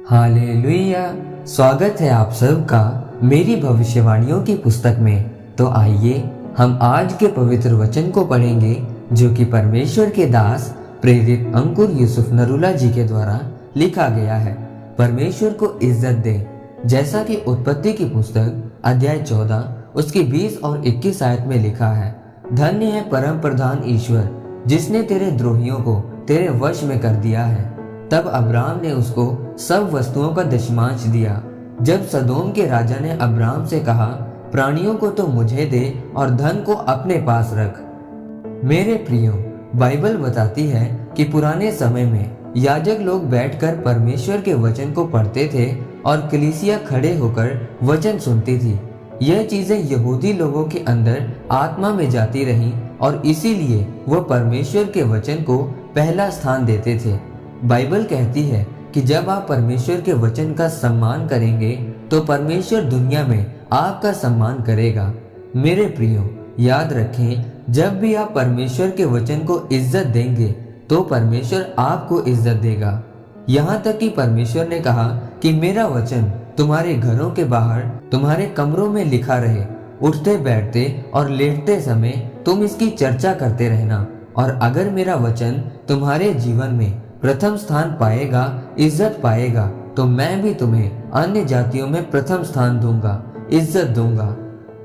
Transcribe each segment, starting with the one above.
Hallelujah. स्वागत है आप सबका मेरी भविष्यवाणियों की पुस्तक में। तो आइए हम आज के पवित्र वचन को पढ़ेंगे जो कि परमेश्वर के दास प्रेरित अंकुर यूसुफ नरूला जी के द्वारा लिखा गया है। परमेश्वर को इज्जत दे, जैसा कि उत्पत्ति की पुस्तक अध्याय 14 उसकी 20 और 21 आयत में लिखा है। धन्य है परम प्रधान ईश्वर जिसने तेरे द्रोहियों को तेरे वश में कर दिया है। तब अब्राम ने उसको सब वस्तुओं का दशमांश दिया। जब सदोम के राजा ने अब्राम से कहा, प्राणियों को तो मुझे दे और धन को अपने पास रख। मेरे प्रियो, बाइबल बताती है कि पुराने समय में याजक लोग बैठकर परमेश्वर के वचन को पढ़ते थे और कलीसिया खड़े होकर वचन सुनती थी। यह चीजें यहूदी लोगों के अंदर आत्मा में जाती रहीं और इसीलिए वह परमेश्वर के वचन को पहला स्थान देते थे। बाइबल कहती है कि जब आप परमेश्वर के वचन का सम्मान करेंगे तो परमेश्वर दुनिया में आपका सम्मान करेगा। मेरे प्रियो, याद रखें, जब भी आप परमेश्वर के वचन को इज्जत देंगे तो परमेश्वर आपको इज्जत देगा। यहाँ तक कि परमेश्वर ने कहा कि मेरा वचन तुम्हारे घरों के बाहर तुम्हारे कमरों में लिखा रहे। उठते बैठते और लेटते समय तुम इसकी चर्चा करते रहना। और अगर मेरा वचन तुम्हारे जीवन में प्रथम स्थान पाएगा, इज्जत पाएगा, तो मैं भी तुम्हें अन्य जातियों में प्रथम स्थान दूंगा, इज्जत दूंगा।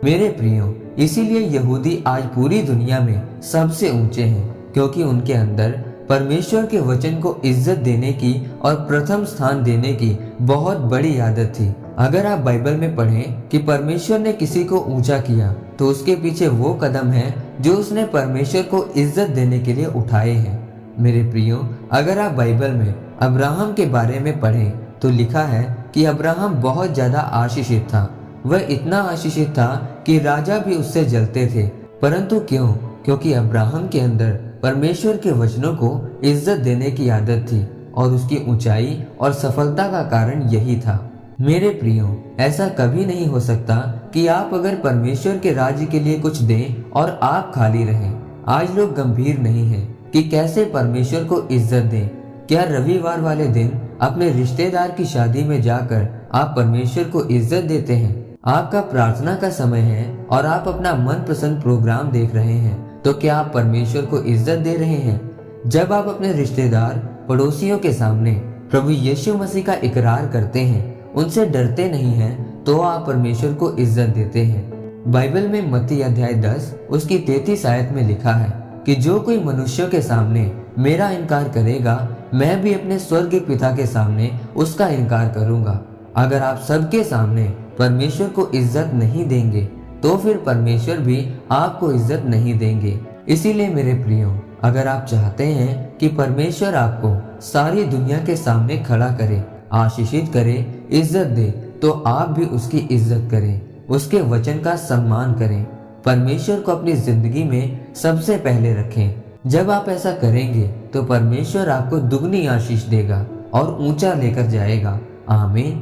मेरे प्रियो, इसीलिए यहूदी आज पूरी दुनिया में सबसे ऊंचे हैं, क्योंकि उनके अंदर परमेश्वर के वचन को इज्जत देने की और प्रथम स्थान देने की बहुत बड़ी आदत थी। अगर आप बाइबल में पढ़ें कि परमेश्वर ने किसी को ऊंचा किया तो उसके पीछे वो कदम है जो उसने परमेश्वर को इज्जत देने के लिए उठाए हैं। मेरे प्रियो, अगर आप बाइबल में अब्राहम के बारे में पढ़ें तो लिखा है कि अब्राहम बहुत ज्यादा आशीषित था। वह इतना आशीषित था कि राजा भी उससे जलते थे। परंतु क्यों? क्योंकि अब्राहम के अंदर परमेश्वर के वचनों को इज्जत देने की आदत थी और उसकी ऊंचाई और सफलता का कारण यही था। मेरे प्रियो, ऐसा कभी नहीं हो सकता कि आप अगर परमेश्वर के राज्य के लिए कुछ दें और आप खाली रहें। आज लोग गंभीर नहीं हैं कि कैसे परमेश्वर को इज्जत दें। क्या रविवार वाले दिन अपने रिश्तेदार की शादी में जाकर आप परमेश्वर को इज्जत देते हैं? आपका प्रार्थना का समय है और आप अपना मनपसंद प्रोग्राम देख रहे हैं, तो क्या आप परमेश्वर को इज्जत दे रहे हैं? जब आप अपने रिश्तेदार पड़ोसियों के सामने प्रभु यीशु मसीह का इकरार करते हैं, उनसे डरते नहीं हैं, तो आप परमेश्वर को इज्जत देते हैं। बाइबल में मत्ती अध्याय 10 उसकी 33 आयत में लिखा है कि जो कोई मनुष्यों के सामने मेरा इनकार करेगा, मैं भी अपने स्वर्गीय पिता के सामने उसका इनकार करूंगा। अगर आप सबके सामने परमेश्वर को इज्जत नहीं देंगे तो फिर परमेश्वर भी आपको इज्जत नहीं देंगे। इसीलिए मेरे प्रियो, अगर आप चाहते हैं कि परमेश्वर आपको सारी दुनिया के सामने खड़ा करे, आशीषित करे, इज्जत दे, तो आप भी उसकी इज्जत करें, उसके वचन का सम्मान करें, परमेश्वर को अपनी जिंदगी में सबसे पहले रखें। जब आप ऐसा करेंगे तो परमेश्वर आपको दुगनी आशीष देगा और ऊंचा लेकर जाएगा। आमीन।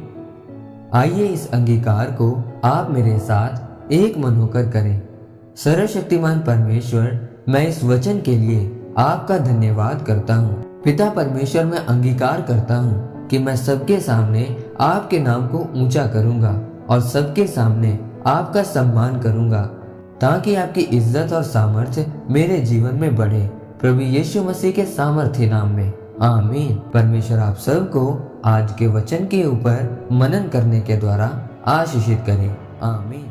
आइए इस अंगीकार को आप मेरे साथ एक मन होकर करें। सर्वशक्तिमान परमेश्वर, मैं इस वचन के लिए आपका धन्यवाद करता हूँ। पिता परमेश्वर, मैं अंगीकार करता हूँ कि मैं सबके सामने आपके नाम को ऊंचा करूंगा और सबके सामने आपका सम्मान करूंगा, ताकि आपकी इज्जत और सामर्थ्य मेरे जीवन में बढ़े, प्रभु यीशु मसीह के सामर्थ्य नाम में। आमीन। परमेश्वर आप सबको आज के वचन के ऊपर मनन करने के द्वारा आशीषित करे। आमीन।